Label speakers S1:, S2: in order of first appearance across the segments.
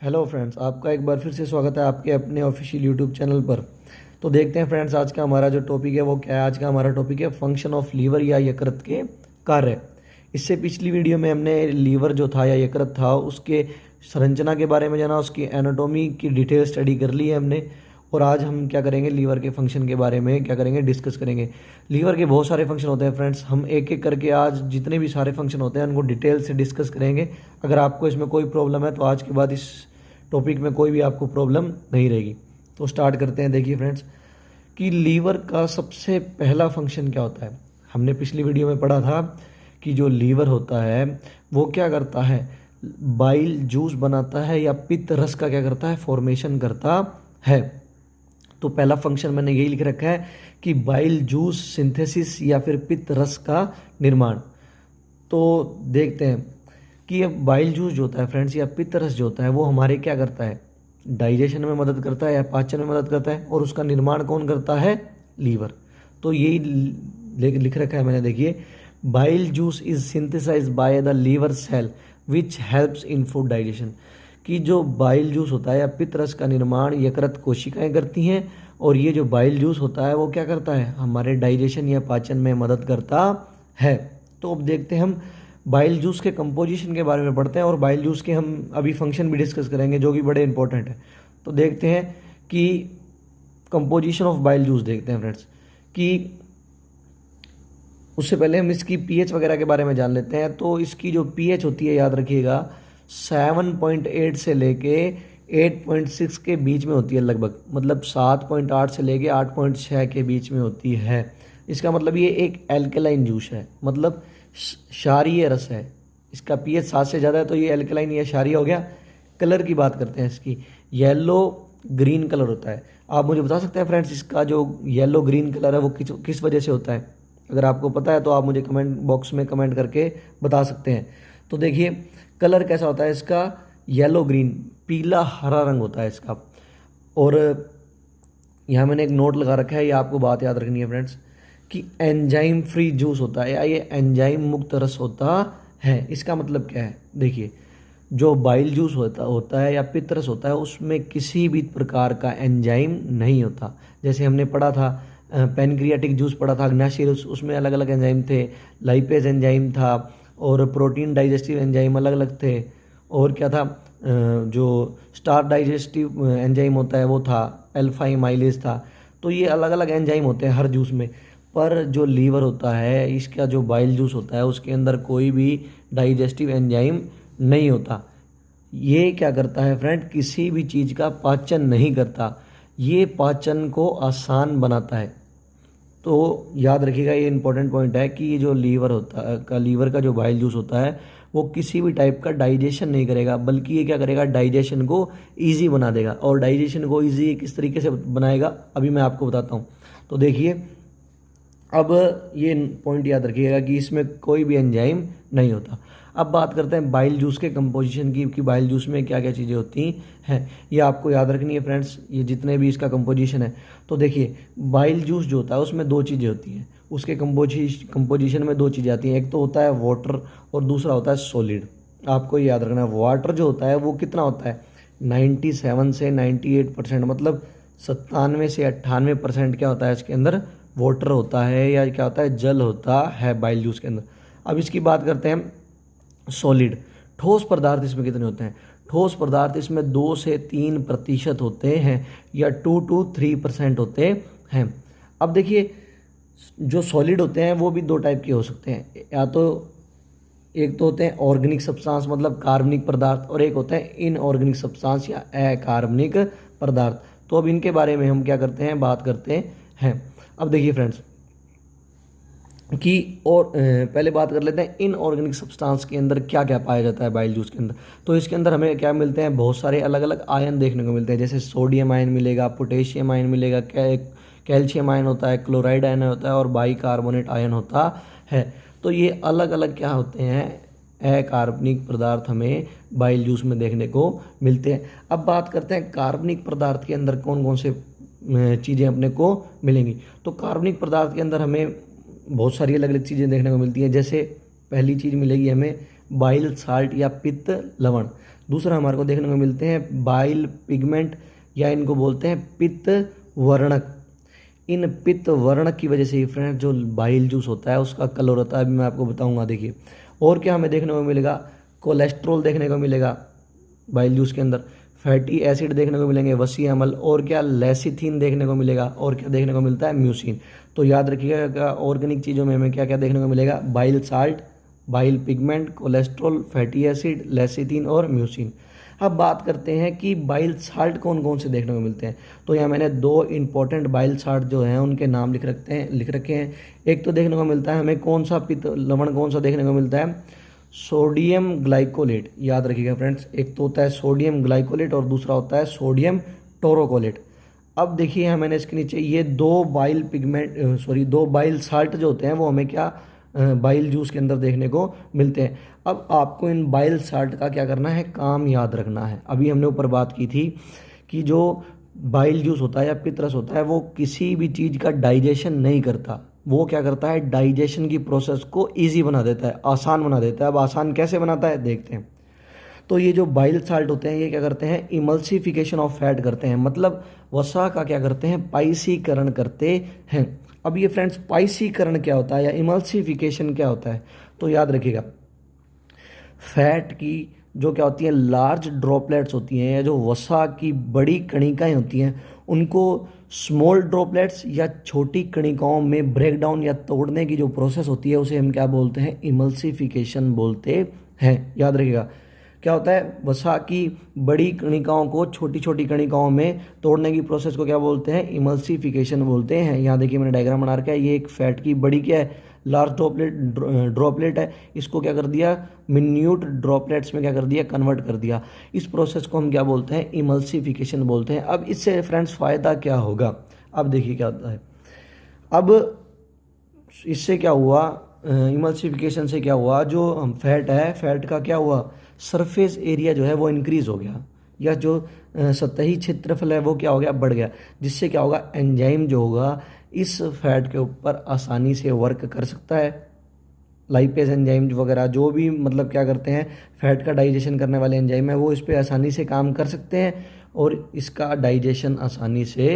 S1: Hello friends, आपका एक बार फिर से स्वागत है आपके अपने ऑफिशियल यूट्यूब चैनल पर। तो देखते हैं फ्रेंड्स, आज का हमारा जो टॉपिक है वो क्या है। आज का हमारा टॉपिक है फंक्शन ऑफ लीवर या यकृत के कार्य। इससे पिछली वीडियो में हमने लीवर जो था या यकृत था उसके संरचना के बारे में जाना, उसकी एनाटॉमी की डिटेल स्टडी कर ली है हमने। और आज हम क्या करेंगे, लीवर के फंक्शन के बारे में क्या करेंगे, डिस्कस करेंगे। लीवर के बहुत सारे फंक्शन होते हैं फ्रेंड्स, हम एक एक करके आज जितने भी सारे फंक्शन होते हैं उनको डिटेल से डिस्कस करेंगे। अगर आपको इसमें कोई प्रॉब्लम है तो आज के बाद इस टॉपिक में कोई भी आपको प्रॉब्लम नहीं रहेगी। तो स्टार्ट करते हैं। देखिए फ्रेंड्स कि लीवर का सबसे पहला फंक्शन क्या होता है। हमने पिछली वीडियो में पढ़ा था कि जो लीवर होता है वो क्या करता है, बाइल जूस बनाता है या पित्त रस का क्या करता है, फॉर्मेशन करता है। तो पहला फंक्शन मैंने यही लिख रखा है कि बाइल जूस सिंथेसिस या फिर पित्त रस का निर्माण। तो देखते हैं कि ये बाइल जूस जो होता है फ्रेंड्स या पित्त रस जो होता है वो हमारे क्या करता है, डाइजेशन में मदद करता है या पाचन में मदद करता है। और उसका निर्माण कौन करता है, लीवर। तो यही लिख रखा है मैंने। देखिए, bile juice is synthesize by the liver cell which helps in food digestion. कि जो बाइल जूस होता है या पित्त रस का निर्माण यकृत कोशिकाएं करती हैं, और ये जो बाइल जूस होता है वो क्या करता है, हमारे डाइजेशन या पाचन में मदद करता है। तो अब देखते हैं हम बाइल जूस के कंपोजिशन के बारे में पढ़ते हैं, और बाइल जूस के हम अभी फंक्शन भी डिस्कस करेंगे जो कि बड़े इंपॉर्टेंट है। तो देखते हैं कि कंपोजिशन ऑफ बाइल जूस देखते हैं फ्रेंड्स। कि उससे पहले हम इसकी पीएच वगैरह के बारे में जान लेते हैं। तो इसकी जो पीएच होती है, याद रखिएगा, 7.8 से लेके 8.6 के बीच में होती है लगभग। मतलब 7.8 से लेके 8.6 के बीच में होती है। इसका मतलब ये एक एल्कलाइन जूस है, मतलब क्षारीय रस है। इसका पीएच 7 से ज़्यादा है तो ये एल्कलाइन या क्षारीय हो गया। कलर की बात करते हैं, इसकी येलो ग्रीन कलर होता है। आप मुझे बता सकते हैं फ्रेंड्स, इसका जो येलो ग्रीन कलर है वो किस वजह से होता है। अगर आपको पता है तो आप मुझे कमेंट बॉक्स में कमेंट करके बता सकते हैं। तो देखिए कलर कैसा होता है इसका, येलो ग्रीन, पीला हरा रंग होता है इसका। और यहाँ मैंने एक नोट लगा रखा है, ये आपको बात याद रखनी है फ्रेंड्स, कि एंजाइम फ्री जूस होता है या ये एंजाइम मुक्त रस होता है। इसका मतलब क्या है, देखिए, जो बाइल जूस होता है या पित्त रस होता है उसमें किसी भी प्रकार का एंजाइम नहीं होता। जैसे हमने पढ़ा था पैनक्रियाटिक जूस पढ़ा था, अग्नाशी रस, उसमें अलग अलग एंजाइम थे। लाइपेज एंजाइम था और प्रोटीन डाइजेस्टिव एंजाइम अलग अलग थे। और क्या था, जो स्टार डाइजेस्टिव एंजाइम होता है वो था, अल्फा एमाइलेज था। तो ये अलग अलग एंजाइम होते हैं हर जूस में। पर जो लीवर होता है, इसका जो बाइल जूस होता है उसके अंदर कोई भी डाइजेस्टिव एंजाइम नहीं होता। ये क्या करता है फ्रेंड, किसी भी चीज़ का पाचन नहीं करता, ये पाचन को आसान बनाता है। तो याद रखिएगा, ये इंपॉर्टेंट पॉइंट है कि ये जो लीवर का जो बाइल जूस होता है वो किसी भी टाइप का डाइजेशन नहीं करेगा, बल्कि ये क्या करेगा, डाइजेशन को ईजी बना देगा। और डाइजेशन को ईजी किस तरीके से बनाएगा अभी मैं आपको बताता हूँ। तो देखिए, अब ये पॉइंट याद रखिएगा कि इसमें कोई भी एंजाइम नहीं होता। अब बात करते हैं बाइल जूस के कंपोजिशन की, कि बाइल जूस में क्या क्या चीज़ें होती हैं, ये आपको याद रखनी है फ्रेंड्स, ये जितने भी इसका कंपोजिशन है। तो देखिए, बाइल जूस जो होता है उसमें दो चीज़ें होती हैं, उसके कंपोजिशन में दो चीज़ें आती हैं। एक तो होता है वाटर और दूसरा होता है सॉलिड। आपको ये याद रखना है, वाटर जो होता है वो कितना होता है, 97 से 98%, मतलब 97 से 98% क्या होता है इसके अंदर, वाटर होता है या क्या होता है, जल होता है बाइल जूस के अंदर। अब इसकी बात करते हैं सॉलिड, ठोस पदार्थ इसमें कितने होते हैं। ठोस पदार्थ इसमें 2 से 3% होते हैं या 2 to 3% होते हैं। अब देखिए, जो सॉलिड होते हैं वो भी दो टाइप के हो सकते हैं, या तो एक तो होते हैं ऑर्गेनिक सब्सटेंस मतलब कार्बनिक पदार्थ, और एक होता है इनऑर्गेनिक सब्सटेंस या अकार्बनिक पदार्थ। तो अब इनके बारे में हम क्या करते हैं, बात करते हैं। अब देखिए फ्रेंड्स कि और पहले बात कर लेते हैं इनऑर्गेनिक सब्सटेंस के अंदर क्या क्या पाया जाता है बाइल जूस के अंदर। तो इसके अंदर हमें क्या मिलते हैं, बहुत सारे अलग अलग आयन देखने को मिलते हैं। जैसे सोडियम आयन मिलेगा, पोटेशियम आयन मिलेगा, कैल्शियम आयन होता है, क्लोराइड आयन होता है और बाइकार्बोनेट आयन होता है। तो ये अलग अलग क्या होते हैं, अकार्बनिक पदार्थ हमें बाइल जूस में देखने को मिलते हैं। अब बात करते हैं कार्बनिक पदार्थ के अंदर कौन कौन से चीज़ें अपने को मिलेंगी। तो कार्बनिक पदार्थ के अंदर हमें बहुत सारी अलग अलग चीज़ें देखने को मिलती हैं। जैसे पहली चीज़ मिलेगी हमें बाइल साल्ट या पित्त लवण, दूसरा हमारे को देखने को मिलते हैं बाइल पिगमेंट, या इनको बोलते हैं पित्त वर्णक। इन पित्त वर्णक की वजह से ही फ्रेंड जो बाइल जूस होता है उसका कलर होता है, अभी मैं आपको बताऊंगा। देखिए और क्या हमें देखने को मिलेगा, कोलेस्ट्रॉल देखने को मिलेगा बाइल जूस के अंदर, फैटी एसिड देखने को मिलेंगे, वसी अम्ल, और क्या लेसिथिन देखने को मिलेगा, और क्या देखने को मिलता है म्यूसिन। तो याद रखिएगा ऑर्गेनिक चीज़ों में हमें क्या क्या देखने को मिलेगा, bile salt, bile pigment, cholesterol, fatty acid, lecithin और म्यूसिन। अब बात करते हैं कि बाइल साल्ट कौन कौन से देखने को मिलते हैं। तो यहाँ मैंने 2 इंपॉर्टेंट बाइल साल्ट जो हैं उनके नाम लिख रखे हैं। एक तो देखने को मिलता है हमें कौन सा पित्त लवण कौन सा देखने को मिलता है, सोडियम ग्लाइकोलेट। याद रखिएगा फ्रेंड्स, एक तो होता है सोडियम ग्लाइकोलेट और दूसरा होता है सोडियम टोरोकोलेट। अब देखिए यहाँ मैंने इसके नीचे ये 2 बाइल साल्ट जो होते हैं वो हमें क्या बाइल जूस के अंदर देखने को मिलते हैं। अब आपको इन बाइल साल्ट का क्या करना है, काम याद रखना है। अभी हमने ऊपर बात की थी कि जो बाइल जूस होता है या पित्त होता है वो किसी भी चीज़ का डाइजेशन नहीं करता, वो क्या करता है डाइजेशन की प्रोसेस को ईजी बना देता है, आसान बना देता है। अब आसान कैसे बनाता है देखते हैं। तो ये जो बाइल साल्ट होते हैं ये क्या करते हैं, इमल्सिफिकेशन ऑफ फैट करते हैं, मतलब वसा का क्या करते हैं, पाइसीकरण करते हैं। अब ये फ्रेंड्स पाइसीकरण क्या होता है या इमल्सिफिकेशन क्या होता है, तो याद रखिएगा फैट की जो क्या होती हैं लार्ज ड्रॉपलेट्स होती हैं या जो वसा की बड़ी कणिकाएं होती हैं उनको स्मॉल ड्रॉपलेट्स या छोटी कणिकाओं में ब्रेक डाउन या तोड़ने की जो प्रोसेस होती है उसे हम क्या बोलते हैं, इमल्सिफिकेशन बोलते हैं। याद रखिएगा क्या होता है, वसा की बड़ी कणिकाओं को छोटी छोटी कणिकाओं में तोड़ने की प्रोसेस को क्या बोलते हैं, इमल्सिफिकेशन बोलते हैं। यहाँ देखिए मैंने डायग्राम बना रखा है, ये एक फैट की बड़ी क्या है, लार्ज ड्रॉपलेट है, इसको क्या कर दिया, मिन्यूट ड्रॉपलेट्स में क्या कर दिया, कन्वर्ट कर दिया। इस प्रोसेस को हम क्या बोलते हैं, इमल्सिफिकेशन बोलते हैं। अब इससे फ्रेंड्स फ़ायदा क्या होगा, अब देखिए क्या होता है। अब इससे क्या हुआ, इमल्सिफिकेशन से क्या हुआ, जो हम फैट है, फैट का क्या हुआ, सरफेस एरिया जो है वो इंक्रीज हो गया, या जो सतही क्षेत्रफल है वो क्या हो गया, बढ़ गया, जिससे क्या होगा, एंजाइम जो होगा इस फैट के ऊपर आसानी से वर्क कर सकता है। लाइपेज एंजाइम वगैरह जो भी मतलब क्या करते हैं, फैट का डाइजेशन करने वाले एंजाइम है वो इस पर आसानी से काम कर सकते हैं और इसका डाइजेशन आसानी से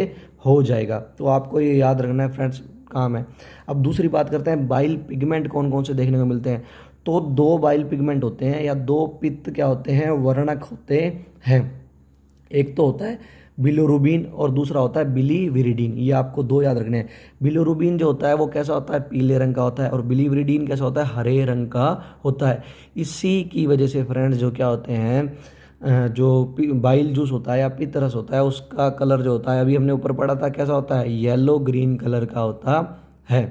S1: हो जाएगा। तो आपको ये याद रखना है फ्रेंड्स, काम है। अब दूसरी बात करते हैं बाइल पिगमेंट कौन कौन से देखने को मिलते हैं। तो 2 बाइल पिगमेंट होते हैं या 2 पित्त क्या होते हैं, वर्णक होते हैं। एक तो होता है बिलिरुबिन और दूसरा होता है बिलीविरिडीन। ये आपको 2 याद रखने हैं। बिलिरुबिन जो होता है वो कैसा होता है, पीले रंग का होता है, और बिलीविरिडीन कैसा होता है, हरे रंग का होता है। इसी की वजह से फ्रेंड्स जो क्या होते हैं, जो बाइल जूस होता है या पित्त रस होता है उसका कलर जो होता है, अभी हमने ऊपर पढ़ा था कैसा होता है, येलो ग्रीन कलर का होता है।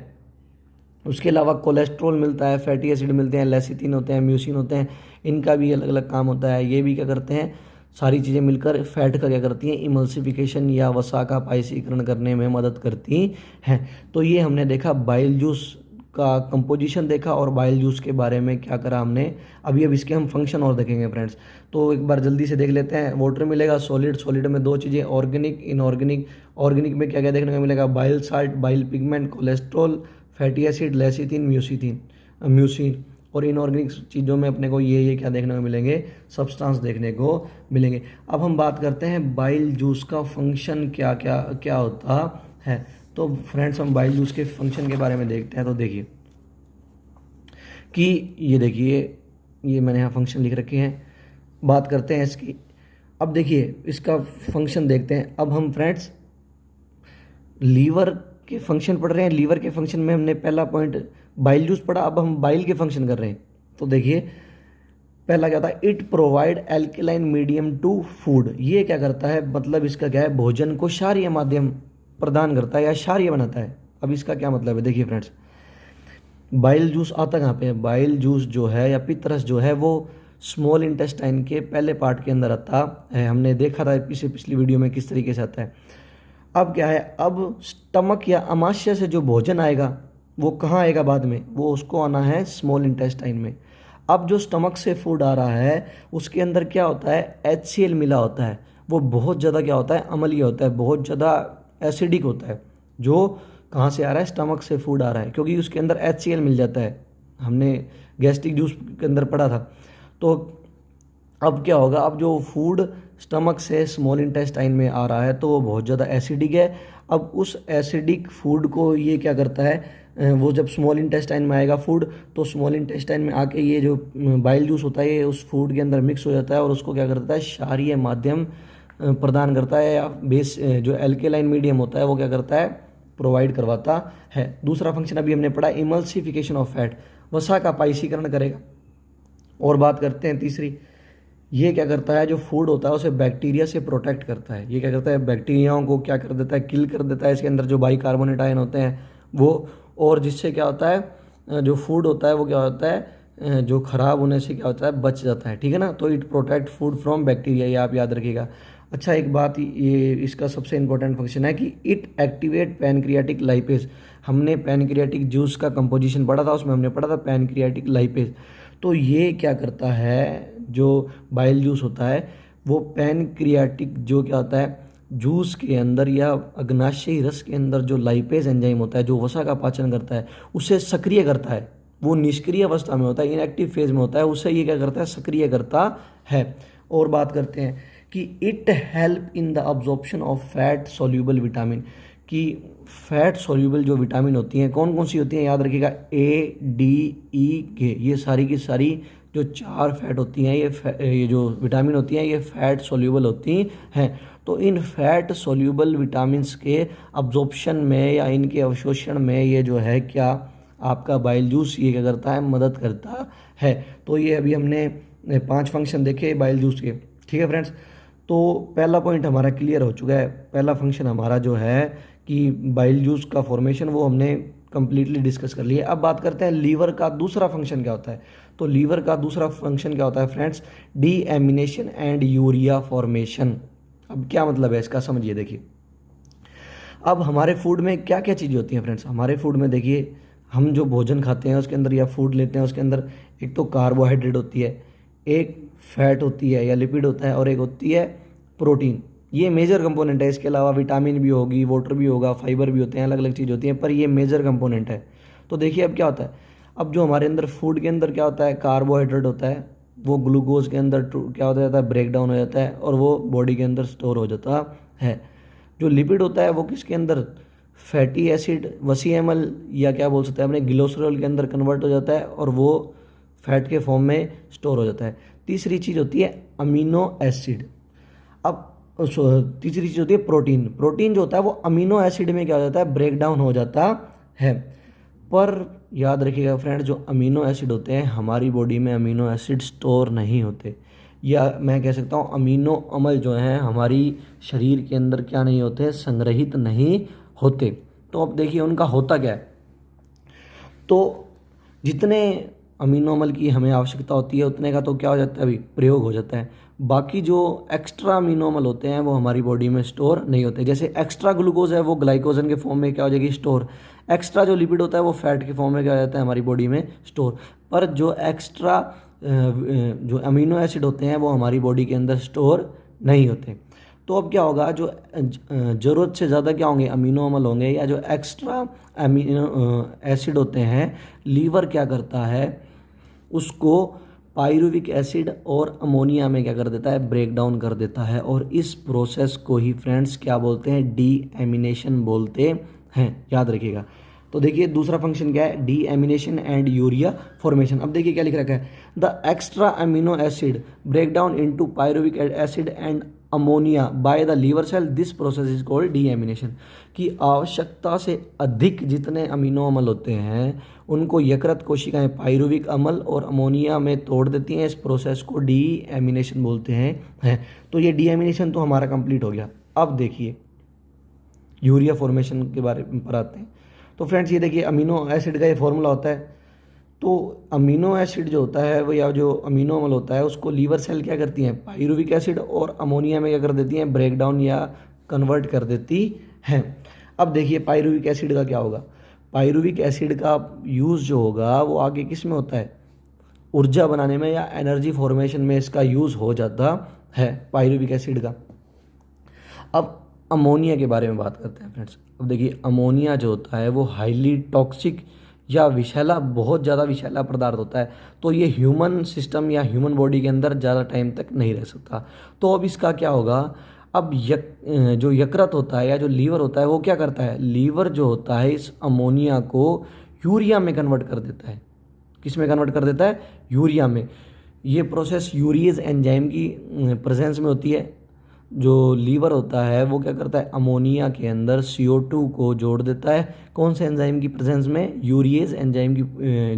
S1: उसके अलावा कोलेस्ट्रॉल मिलता है, फैटी एसिड मिलते हैं, लेसिथिन होते हैं, म्यूसिन होते हैं, इनका भी अलग अलग काम होता है। ये भी क्या करते हैं, सारी चीज़ें मिलकर फैट का क्या करती हैं, इमल्सिफिकेशन या वसा का पाइसीकरण करने में मदद करती हैं। तो ये हमने देखा बाइल जूस का कंपोजिशन देखा और बाइल जूस के बारे में क्या करा हमने। अभी अब इसके हम फंक्शन और देखेंगे फ्रेंड्स। तो एक बार जल्दी से देख लेते हैं। वाटर मिलेगा, सॉलिड, सॉलिड में 2 चीज़ें, ऑर्गेनिक, इनऑर्गेनिक। ऑर्गेनिक में क्या क्या देखने को मिलेगा, bile salt, bile pigment, cholesterol, fatty acid, lecithin, mucin. और इनऑर्गेनिक चीज़ों में अपने को ये क्या देखने को मिलेंगे, सब्सटेंस देखने को मिलेंगे। अब हम बात करते हैं बाइल जूस का फंक्शन क्या क्या क्या होता है। तो फ्रेंड्स हम बाइल जूस के फंक्शन के बारे में देखते हैं। तो देखिए कि ये देखिए ये मैंने यहाँ फंक्शन लिख रखे हैं, बात करते हैं इसकी। अब देखिए इसका फंक्शन देखते हैं। अब हम फ्रेंड्स लीवर के फंक्शन पढ़ रहे हैं। लीवर के फंक्शन में हमने पहला पॉइंट बाइल जूस पढ़ा, अब हम बाइल के फंक्शन कर रहे हैं। तो देखिए पहला क्या था, it provide alkaline medium to food. ये क्या करता है, मतलब इसका क्या है, भोजन को क्षारीय माध्यम प्रदान करता है या क्षारीय बनाता है। अब इसका क्या मतलब है, देखिए फ्रेंड्स बाइल जूस आता कहाँ पे है, बाइल जूस जो है या पित्त रस जो है वो स्मॉल इंटेस्टाइन के पहले पार्ट के अंदर आता है। हमने देखा था पिछली वीडियो में किस तरीके से आता है। अब क्या है, अब स्टमक या अमाशय से जो भोजन आएगा वो कहाँ आएगा बाद में, वो उसको आना है स्मॉल इंटेस्टाइन में। अब जो स्टमक से फूड आ रहा है उसके अंदर क्या होता है, HCl मिला होता है। वो बहुत ज़्यादा क्या होता है, अम्लीय होता है, बहुत ज़्यादा एसिडिक होता है। जो कहाँ से आ रहा है, स्टमक से फूड आ रहा है, क्योंकि उसके अंदर HCl मिल जाता है। हमने गैस्ट्रिक जूस के अंदर पढ़ा था। तो अब क्या होगा, अब जो फूड स्टमक से स्मॉल इंटेस्टाइन में आ रहा है तो वो बहुत ज़्यादा एसिडिक है। अब उस एसिडिक फूड को ये क्या करता है, वो जब स्मॉल इंटेस्टाइन में आएगा फूड, तो स्मॉल इंटेस्टाइन में आके ये जो बाइल जूस होता है ये उस फूड के अंदर मिक्स हो जाता है और उसको क्या करता है, क्षारीय माध्यम प्रदान करता है, या बेस जो एल्केलाइन मीडियम होता है वो क्या करता है, प्रोवाइड करवाता है। दूसरा फंक्शन अभी हमने पढ़ा इमल्सिफिकेशन ऑफ फैट, वसा का पाइसीकरण करेगा। और बात करते हैं तीसरी, ये क्या करता है, जो फूड होता है उसे बैक्टीरिया से प्रोटेक्ट करता है। ये क्या करता है, बैक्टीरियाओं को क्या कर देता है, किल कर देता है, इसके अंदर जो बाइकार्बोनेट आयन होते हैं वो, और जिससे क्या होता है, जो फूड होता है वो क्या होता है, जो ख़राब होने से क्या होता है, बच जाता है। ठीक है ना, तो it protect food from bacteria, ये आप याद रखिएगा। अच्छा, एक बात ये इसका सबसे इंपॉर्टेंट फंक्शन है कि इट एक्टिवेट पैनक्रियाटिक लाइपेज। हमने पैनक्रियाटिक जूस का कंपोजिशन पढ़ा था, उसमें हमने पढ़ा था पैनक्रियाटिक लाइपेज। तो ये क्या करता है, जो बाइल जूस होता है वो पैनक्रियाटिक जो क्या होता है जूस के अंदर या अग्नाशयी रस के अंदर जो लाइपेज एंजाइम होता है जो वसा का पाचन करता है उसे सक्रिय करता है। वो निष्क्रिय अवस्था में होता है, इनएक्टिव फेज में होता है, उसे ये क्या करता है, सक्रिय करता है। और बात करते हैं कि it help in the absorption of fat soluble vitamin, कि फैट सोल्यूबल जो विटामिन होती हैं कौन कौन सी होती हैं, याद रखिएगा A, D, E, K, ये सारी की सारी जो 4 फैट होती हैं, ये जो विटामिन होती हैं ये फैट सोल्यूबल होती हैं। तो इन फैट सोल्यूबल विटामिन्स के अब्जॉर्प्शन में या इनके अवशोषण में ये जो है क्या, आपका बाइल जूस ये क्या करता है, मदद करता है। तो ये अभी हमने 5 फंक्शन देखे बाइल जूस के। ठीक है फ्रेंड्स, तो पहला पॉइंट हमारा क्लियर हो चुका है। पहला फंक्शन हमारा जो है कि बाइल जूस का फॉर्मेशन, वो हमने कंप्लीटली डिस्कस कर लिया। अब बात करते हैं लीवर का दूसरा फंक्शन क्या होता है। तो लीवर का दूसरा फंक्शन क्या होता है friends, deamination and urea formation. अब क्या मतलब है इसका, समझिए। देखिए, अब हमारे फूड में क्या क्या चीज़ें होती हैं फ्रेंड्स। हमारे फूड में देखिए, हम जो भोजन खाते हैं उसके अंदर या फूड लेते हैं उसके अंदर एक तो कार्बोहाइड्रेट होती है, एक फैट होती है या लिपिड होता है, और एक होती है प्रोटीन। ये मेजर कंपोनेंट है। इसके अलावा विटामिन भी होगी, वाटर भी होगा, फाइबर भी होते हैं, अलग अलग चीज़ होती हैं, पर ये मेजर कंपोनेंट है। तो देखिए अब क्या होता है, अब जो हमारे अंदर फूड के अंदर क्या होता है, कार्बोहाइड्रेट होता है, वो ग्लूकोज के अंदर क्या होता जाता है, ब्रेक डाउन हो जाता है और वो बॉडी के अंदर स्टोर हो जाता है। जो लिपिड होता है वो किसके अंदर, फैटी एसिड वसीएमएल या क्या बोल सकते हैं अपने ग्लिसरॉल के अंदर कन्वर्ट हो जाता है और वो फैट के फॉर्म में स्टोर हो जाता है। तीसरी चीज़ होती है अमीनो एसिड। अब तीसरी चीज़ होती है प्रोटीन। प्रोटीन जो होता है वो अमीनो एसिड में क्या हो जाता है, ब्रेक डाउन हो जाता है। पर याद रखिएगा फ्रेंड, जो अमीनो एसिड होते हैं हमारी बॉडी में अमीनो एसिड स्टोर नहीं होते, या मैं कह सकता हूँ अमीनो अम्ल जो हैं हमारी शरीर के अंदर क्या नहीं होते, संग्रहित नहीं होते। तो अब देखिए उनका होता क्या है। तो जितने अमीनो अम्ल की हमें आवश्यकता होती है उतने का तो क्या हो जाता है, अभी प्रयोग हो जाता है। बाकी जो एक्स्ट्रा अमीनो अम्ल होते हैं वो हमारी बॉडी में स्टोर नहीं होते। जैसे एक्स्ट्रा ग्लूकोज है वो ग्लाइकोजन के फॉर्म में क्या हो जाएगी, स्टोर। एक्स्ट्रा जो लिपिड होता है वो फैट के फॉर्म में क्या हो जाता है हमारी बॉडी में स्टोर। पर जो एक्स्ट्रा जो अमीनो एसिड होते हैं वो हमारी बॉडी के अंदर स्टोर नहीं होते। तो अब क्या होगा, जो ज़रूरत से ज़्यादा क्या होंगे, अमीनो अम्ल होंगे, या जो एक्स्ट्रा अमीनो एसिड होते हैं, लीवर क्या करता है, उसको पायरुविक एसिड और अमोनिया में क्या कर देता है, ब्रेक डाउन कर देता है। और इस प्रोसेस को ही फ्रेंड्स क्या बोलते हैं, डीएमिनेशन बोलते हैं, याद रखिएगा। तो देखिए दूसरा फंक्शन क्या है, डीएमिनेशन एंड यूरिया फॉर्मेशन। अब देखिए क्या लिख रखा है, the extra amino acid break down into pyruvic acid and ammonia by the liver cell, this process is called deamination. की आवश्यकता से अधिक जितने अमीनो अम्ल होते हैं उनको यकृत कोशिकाएं पायरुविक अम्ल और अमोनिया में तोड़ देती हैं। इस प्रोसेस को डीएमिनेशन बोलते हैं। तो ये डीएमिनेशन तो हमारा कंप्लीट हो गया। अब देखिए यूरिया फॉर्मेशन के बारे में पर आते हैं। तो फ्रेंड्स ये देखिए अमीनो एसिड का ये फॉर्मूला होता है। तो अमीनो एसिड जो होता है वो, या जो अमीनो अम्ल होता है उसको लीवर सेल क्या करती हैं, पायरुविक एसिड और अमोनिया में क्या कर देती हैं, ब्रेक डाउन या कन्वर्ट कर देती हैं। अब देखिए पायरुविक एसिड का क्या होगा, पायरुविक एसिड का यूज़ जो होगा वो आगे किस में होता है, ऊर्जा बनाने में या एनर्जी फॉर्मेशन में इसका यूज़ हो जाता है पायरुविक एसिड का। अब अमोनिया के बारे में बात करते हैं फ्रेंड्स। अब देखिए अमोनिया जो होता है वो हाईली टॉक्सिक या विषैला, बहुत ज़्यादा विषैला पदार्थ होता है, तो ये ह्यूमन सिस्टम या ह्यूमन बॉडी के अंदर ज़्यादा टाइम तक नहीं रह सकता। तो अब इसका क्या होगा, अब जो यकृत होता है या जो लीवर होता है वो क्या करता है, लीवर जो होता है इस अमोनिया को यूरिया में कन्वर्ट कर देता है। किस में कन्वर्ट कर देता है, यूरिया में। ये प्रोसेस यूरिएज एंजाइम की प्रेजेंस में होती है। जो लीवर होता है वो क्या करता है, अमोनिया के अंदर CO2 को जोड़ देता है। कौन से एंजाइम की प्रेजेंस में, यूरिएज एंजाइम की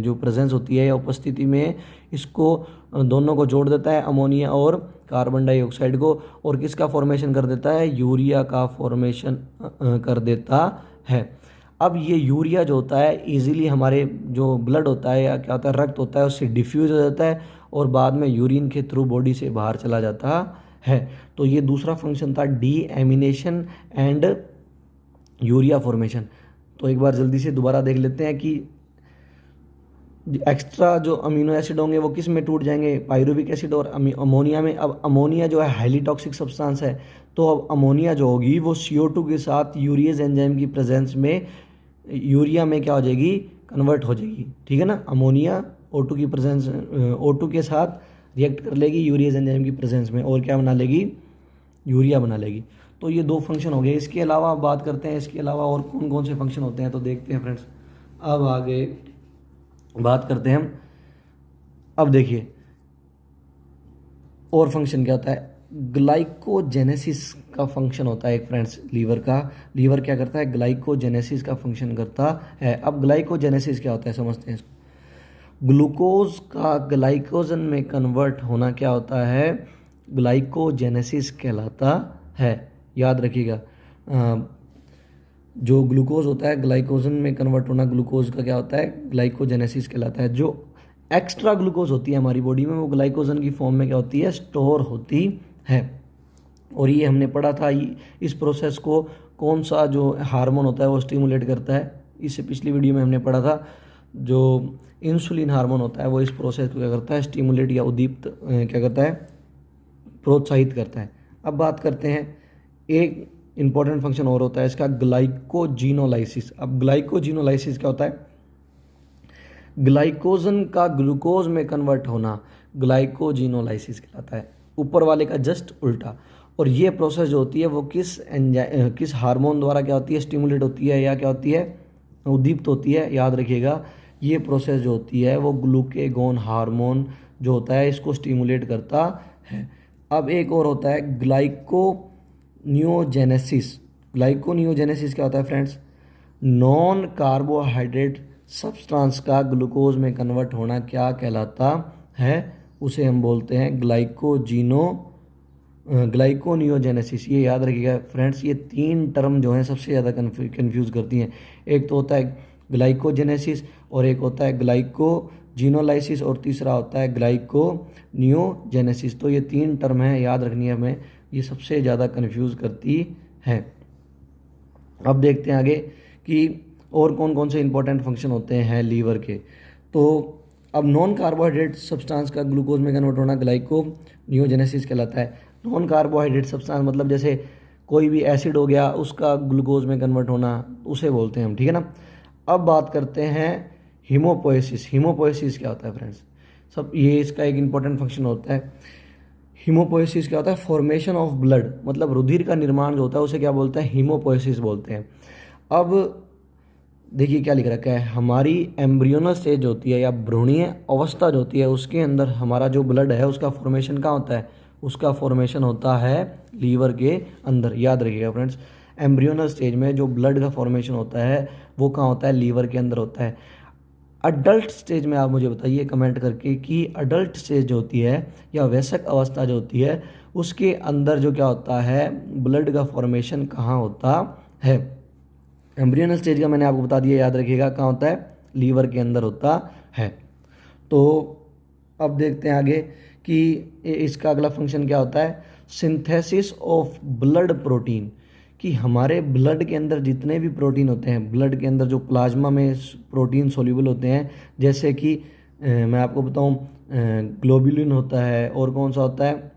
S1: जो प्रेजेंस होती है या उपस्थिति में, इसको दोनों को जोड़ देता है, अमोनिया और कार्बन डाइऑक्साइड को, और किसका फॉर्मेशन कर देता है, यूरिया का फॉर्मेशन कर देता है। अब ये यूरिया जो होता है इजीली हमारे जो ब्लड होता है या क्या होता है, रक्त होता है, उससे डिफ्यूज हो जाता है और बाद में यूरिन के थ्रू बॉडी से बाहर चला जाता है। तो ये दूसरा फंक्शन था, डीएमिनेशन एंड यूरिया फॉर्मेशन। तो एक बार जल्दी से दोबारा देख लेते हैं कि एक्स्ट्रा जो अमीनो एसिड होंगे वो किस में टूट जाएंगे, पायरुविक एसिड और अमोनिया में। अब अमोनिया जो है हाईली टॉक्सिक सब्सटेंस है, तो अब अमोनिया जो होगी वो CO2 के साथ यूरिएज एंजाइम की प्रेजेंस में यूरिया में क्या हो जाएगी, कन्वर्ट हो जाएगी। ठीक है ना, अमोनिया O2 की प्रेजेंस, O2 के साथ रिएक्ट कर लेगी यूरिएज एंजाइम की प्रेजेंस में और क्या बना लेगी, यूरिया बना लेगी। तो ये 2 फंक्शन हो गए। इसके अलावा बात करते हैं, इसके अलावा और कौन कौन से फंक्शन होते हैं, तो देखते हैं फ्रेंड्स। अब आगे बात करते हैं हम। अब देखिए और फंक्शन क्या होता है, ग्लाइकोजेनेसिस का फंक्शन होता है एक फ्रेंड्स लीवर का। लीवर क्या करता है, ग्लाइकोजेनेसिस का फंक्शन करता है। अब ग्लाइकोजेनेसिस क्या होता है समझते हैं इसको। ग्लूकोज का ग्लाइकोजन में कन्वर्ट होना क्या होता है, ग्लाइकोजेनेसिस कहलाता है। याद रखिएगा, जो ग्लूकोज होता है ग्लाइकोजन में कन्वर्ट होना, ग्लूकोज का क्या होता है, ग्लाइकोजेनेसिस कहलाता है। जो एक्स्ट्रा ग्लूकोज होती है हमारी बॉडी में वो ग्लाइकोजन की फॉर्म में क्या होती है, स्टोर होती है। और ये हमने पढ़ा था, इस प्रोसेस को कौन सा जो हार्मोन होता है वो स्टिमुलेट करता है। इससे पिछली वीडियो में हमने पढ़ा था, जो इंसुलिन हार्मोन होता है वो इस प्रोसेस को क्या करता है, स्टिमुलेट या उद्दीप्त क्या करता है, प्रोत्साहित करता है। अब बात करते हैं, एक इंपॉर्टेंट फंक्शन और होता है इसका, ग्लाइकोजिनोलाइसिस। अब ग्लाइकोजिनोलाइसिस क्या होता है, ग्लाइकोजन का ग्लूकोज में कन्वर्ट होना ग्लाइकोजिनोलाइसिस कहलाता है, ऊपर वाले का जस्ट उल्टा। और ये प्रोसेस जो होती है वो किस हार्मोन द्वारा क्या होती है, स्टिमुलेट होती है या क्या होती है, उद्दीप्त होती है। याद रखिएगा, ये प्रोसेस जो होती है वो ग्लूकेगोन हार्मोन जो होता है इसको स्टिमुलेट करता है। अब एक और होता है ग्लाइकोनियोजेनेसिस। ग्लाइकोनियोजेनेसिस क्या होता है फ्रेंड्स, नॉन कार्बोहाइड्रेट सब्सटेंस का ग्लूकोज में कन्वर्ट होना क्या कहलाता है, उसे हम बोलते हैं ग्लाइकोनियोजेनेसिस। ये याद रखिएगा फ्रेंड्स, ये 3 टर्म जो हैं सबसे ज़्यादा कंफ्यूज करती हैं। एक तो होता है ग्लाइकोजेनेसिस, और एक होता है ग्लाइकोजिनोलाइसिस, और तीसरा होता है ग्लाइकोनियोजेनेसिस। तो ये 3 टर्म हैं, याद रखनी है हमें, ये सबसे ज़्यादा कंफ्यूज करती है। अब देखते हैं आगे कि और कौन कौन से इंपॉर्टेंट फंक्शन होते हैं लीवर के। तो अब नॉन कार्बोहाइड्रेट सब्सटेंस का ग्लूकोज में कन्वर्ट होना ग्लाइकोनियोजेनेसिस कहलाता है। नॉन कार्बोहाइड्रेट सब्सटेंस मतलब जैसे कोई भी एसिड हो गया उसका ग्लूकोज में कन्वर्ट होना, उसे बोलते हैं हम। ठीक है ना। अब बात करते हैं हीमोपोएसिस। हीमोपोएसिस क्या होता है फ्रेंड्स, सब ये इसका एक इंपॉर्टेंट फंक्शन होता है। हीमोपोएसिस क्या होता है, फॉर्मेशन ऑफ ब्लड, मतलब रुधिर का निर्माण जो होता है उसे क्या बोलते हैं, हीमोपोएसिस बोलते हैं। अब देखिए क्या लिख रखा है, हमारी एम्ब्रियोनल स्टेज होती है या भ्रूणीय अवस्था जो होती है उसके अंदर हमारा जो ब्लड है उसका फॉर्मेशन कहाँ होता है, उसका फॉर्मेशन होता है लीवर के अंदर। याद रखिएगा फ्रेंड्स, एम्ब्रियोनल स्टेज में जो ब्लड का फॉर्मेशन होता है वो कहाँ होता है, लीवर के अंदर होता है। अडल्ट स्टेज में आप मुझे बताइए कमेंट करके कि अडल्ट स्टेज जो होती है या वयस्क अवस्था जो होती है उसके अंदर जो क्या होता है, ब्लड का फॉर्मेशन कहाँ होता है। एम्ब्रियोनल स्टेज का मैंने आपको बता दिया, याद रखिएगा कहाँ होता है, लीवर के अंदर होता है। तो अब देखते हैं आगे कि इसका अगला फंक्शन क्या होता है, सिंथेसिस ऑफ ब्लड प्रोटीन, कि हमारे ब्लड के अंदर जितने भी प्रोटीन होते हैं, ब्लड के अंदर जो प्लाज्मा में प्रोटीन सोल्यूबल होते हैं, जैसे कि मैं आपको बताऊं ग्लोबुलिन होता है, और कौन सा होता है,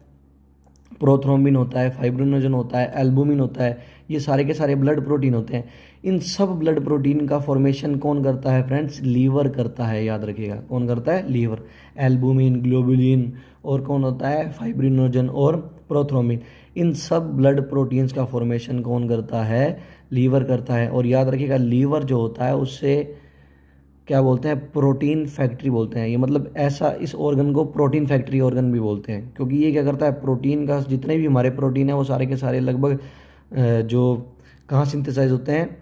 S1: प्रोथ्रोम्बिन होता है, फाइब्रिनोजन होता है, एल्बुमिन होता है, ये सारे के सारे ब्लड प्रोटीन होते हैं। इन सब ब्लड प्रोटीन का फॉर्मेशन कौन करता है फ्रेंड्स? लीवर करता है, याद रखिएगा। कौन करता है? लीवर। एल्बुमिन, ग्लोबुलिन और कौन होता है? फाइब्रिनोजन और प्रोथ्रोम्बिन। इन सब ब्लड प्रोटीन्स का फॉर्मेशन कौन करता है? लीवर करता है। और याद रखिएगा, लीवर जो होता है उससे क्या बोलते हैं? प्रोटीन फैक्ट्री बोलते हैं। ये मतलब ऐसा, इस ऑर्गन को प्रोटीन फैक्ट्री ऑर्गन भी बोलते हैं, क्योंकि ये क्या करता है? प्रोटीन का जितने भी हमारे प्रोटीन है वो सारे के सारे लगभग जो कहाँ सिंथेसाइज होते हैं?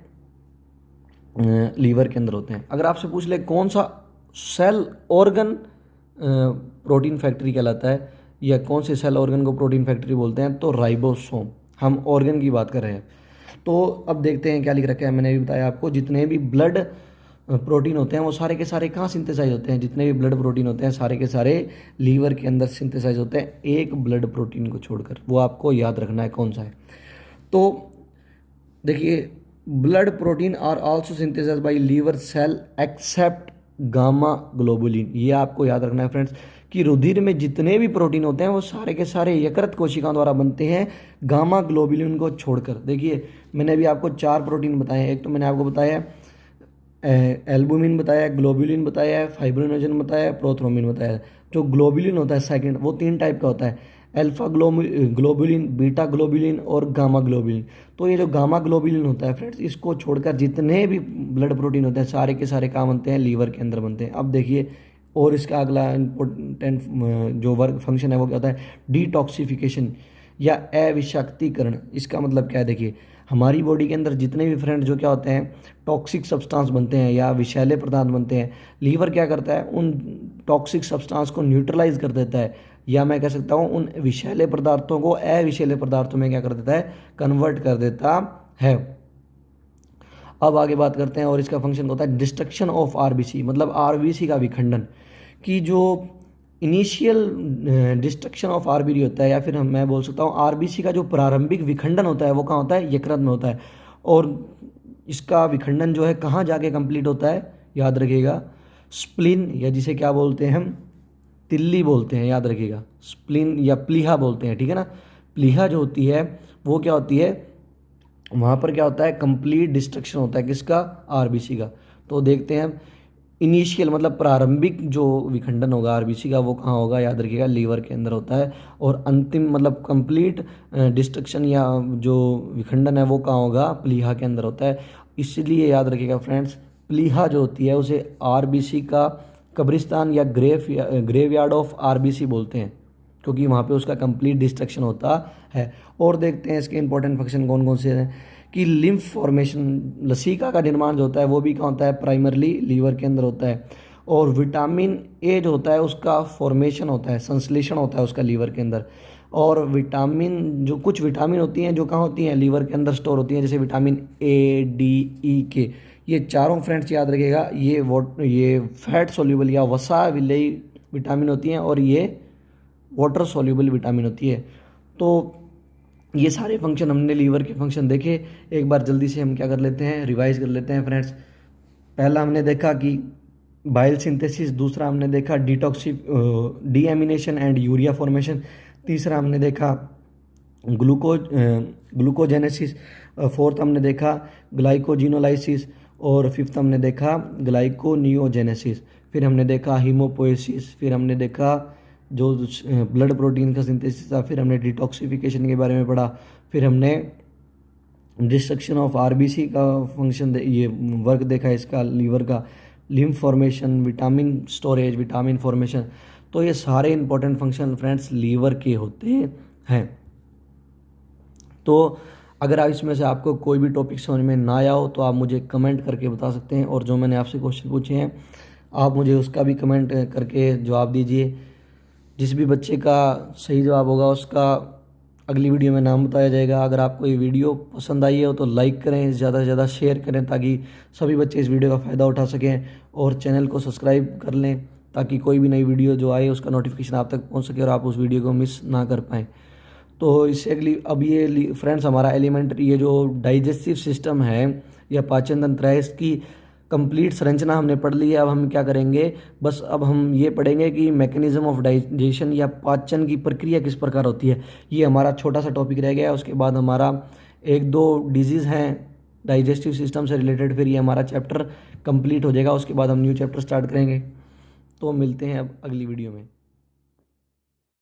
S1: लीवर के अंदर होते हैं। अगर आपसे पूछ ले कौन सा सेल ऑर्गन प्रोटीन फैक्ट्री कहलाता है, या कौन से सेल ऑर्गन को प्रोटीन फैक्ट्री बोलते हैं, तो राइबोसोम। हम ऑर्गन की बात कर रहे हैं। तो अब देखते हैं क्या लिख रखा है। मैंने भी बताया आपको, जितने भी ब्लड प्रोटीन होते हैं वो सारे के सारे कहाँ सिंथेसाइज होते हैं? जितने भी ब्लड प्रोटीन होते हैं सारे के सारे लीवर के अंदर सिंथेसाइज होते हैं, एक ब्लड प्रोटीन को छोड़कर। वो आपको याद रखना है कौन सा है। तो देखिए, blood protein are also synthesized by liver cell except gamma globulin. ये आपको याद रखना है फ्रेंड्स, कि रुधिर में जितने भी प्रोटीन होते हैं वो सारे के सारे यकृत कोशिकाओं द्वारा बनते हैं, गामा ग्लोबुलिन को छोड़कर। देखिए, मैंने अभी आपको 4 प्रोटीन बताए हैं। एक तो मैंने आपको बताया एल्बुमिन बताया, ग्लोबुलिन बताया, फाइब्रिनोजन बताया, प्रोथ्रोम्बिन बताया। जो ग्लोबुलिन होता है सेकंड, वो 3 टाइप का होता है, अल्फा ग्लोबुलिन, बीटा ग्लोबुलिन और गामा ग्लोबुलिन। तो ये जो गामा ग्लोबुलिन होता है फ्रेंड्स, इसको छोड़कर जितने भी ब्लड प्रोटीन होते हैं सारे के सारे काम बनते हैं? लीवर के अंदर बनते हैं। अब देखिए, और इसका अगला इम्पोर्टेंट जो वर्क फंक्शन है वो क्या होता है? डिटॉक्सिफिकेशन या अविषाक्तीकरण। इसका मतलब क्या है? देखिए, हमारी बॉडी के अंदर जितने भी फ्रेंड जो क्या होते हैं? टॉक्सिक सब्सटेंस बनते हैं या विषैले पदार्थ बनते हैं, लीवर क्या करता है? उन टॉक्सिक सब्सटेंस को न्यूट्रलाइज कर देता है, या मैं कह सकता हूँ उन विषैले पदार्थों को अविषैले पदार्थों में क्या कर देता है? कन्वर्ट कर देता है। अब आगे बात करते हैं, और इसका फंक्शन होता है डिस्ट्रक्शन ऑफ आरबीसी, मतलब आरबीसी का विखंडन। कि जो इनिशियल डिस्ट्रक्शन ऑफ आरबीसी होता है, या फिर मैं बोल सकता हूँ आरबीसी का जो प्रारंभिक विखंडन होता है वो कहाँ होता है? यकृत में होता है। और इसका विखंडन जो है कहाँ जाके कंप्लीट होता है? याद रखिएगा, स्प्लीन, या जिसे क्या बोलते हैं हम? तिल्ली बोलते हैं, याद रखिएगा। स्प्लीन या प्लीहा बोलते हैं, ठीक है ना। प्लीहा जो होती है वो क्या होती है? वहाँ पर क्या होता है? कंप्लीट डिस्ट्रक्शन होता है किसका? आरबीसी का। तो देखते हैं, इनिशियल मतलब प्रारंभिक जो विखंडन होगा आरबीसी का वो कहाँ होगा? याद रखिएगा, लीवर के अंदर होता है। और अंतिम मतलब कंप्लीट डिस्ट्रक्शन या जो विखंडन है वो कहाँ होगा? प्लीहा के अंदर होता है। इसलिए याद रखिएगा फ्रेंड्स, प्लीहा जो होती है उसे आरबीसी का कब्रिस्तान या ग्रेवयार्ड ऑफ आरबीसी बोलते हैं, क्योंकि वहाँ पे उसका कंप्लीट डिस्ट्रक्शन होता है। और देखते हैं इसके इंपॉर्टेंट फंक्शन कौन कौन से हैं। कि लिम्फ फॉर्मेशन, लसीका का निर्माण जो होता है वो भी कहाँ होता है? प्राइमरली लीवर के अंदर होता है। और विटामिन ए जो होता है उसका फॉर्मेशन होता है, संश्लेषण होता है उसका लीवर के अंदर। और विटामिन, जो कुछ विटामिन होती हैं जो कहाँ होती हैं? लीवर के अंदर स्टोर होती हैं, जैसे विटामिन ए, डी, ई, के। ये चारों फ्रेंड्स याद रखिएगा, ये फैट सोल्यूबल या वसा विलेयी विटामिन होती हैं, और ये वाटर सोल्यूबल विटामिन होती है। तो ये सारे फंक्शन हमने लीवर के फंक्शन देखे। एक बार जल्दी से हम क्या कर लेते हैं? रिवाइज कर लेते हैं फ्रेंड्स। पहला हमने देखा कि बाइल सिंथेसिस, दूसरा हमने देखा डीएमिनेशन एंड यूरिया फॉर्मेशन, तीसरा हमने देखा ग्लूकोजेनेसिस, फोर्थ हमने देखा ग्लाइकोजिनोलाइसिस, और फिफ्थ हमने देखा ग्लाइकोनियोजेनेसिस। फिर हमने देखा हीमोपोएसिस, फिर हमने देखा जो ब्लड प्रोटीन का सिंथेसिस था, फिर हमने डिटॉक्सिफिकेशन के बारे में पढ़ा, फिर हमने डिस्ट्रक्शन ऑफ आरबीसी का फंक्शन ये वर्क देखा इसका, लीवर का, lymph formation, vitamin storage, vitamin formation. तो ये सारे इंपॉर्टेंट फंक्शन फ्रेंड्स लीवर के होते हैं। तो अगर आप इसमें से आपको कोई भी टॉपिक समझ में ना आया हो तो आप मुझे कमेंट करके बता सकते हैं, और जो मैंने आपसे क्वेश्चन पूछे हैं आप मुझे उसका भी कमेंट करके जवाब दीजिए। जिस भी बच्चे का सही जवाब होगा उसका अगली वीडियो में नाम बताया जाएगा। अगर आपको ये वीडियो पसंद आई हो तो लाइक करें, ज़्यादा से ज़्यादा शेयर करें ताकि सभी बच्चे इस वीडियो का फ़ायदा उठा सकें, और चैनल को सब्सक्राइब कर लें ताकि कोई भी नई वीडियो जो आए उसका नोटिफिकेशन आप तक पहुंच सके और आप उस वीडियो को मिस ना कर पाएँ। तो इससे अगली अब ये फ्रेंड्स हमारा एलिमेंट्री ये जो डाइजेस्टिव सिस्टम है या पाचन तंत्र है, इसकी कंप्लीट संरचना हमने पढ़ ली है। अब हम क्या करेंगे? बस अब हम ये पढ़ेंगे कि मैकेनिज्म ऑफ डाइजेशन या पाचन की प्रक्रिया किस प्रकार होती है। ये हमारा छोटा सा टॉपिक रह गया है। उसके बाद हमारा एक दो डिजीज़ हैं डाइजेस्टिव सिस्टम से रिलेटेड, फिर ये हमारा चैप्टर कंप्लीट हो जाएगा। उसके बाद हम न्यू चैप्टर स्टार्ट करेंगे। तो मिलते हैं अब अगली वीडियो में।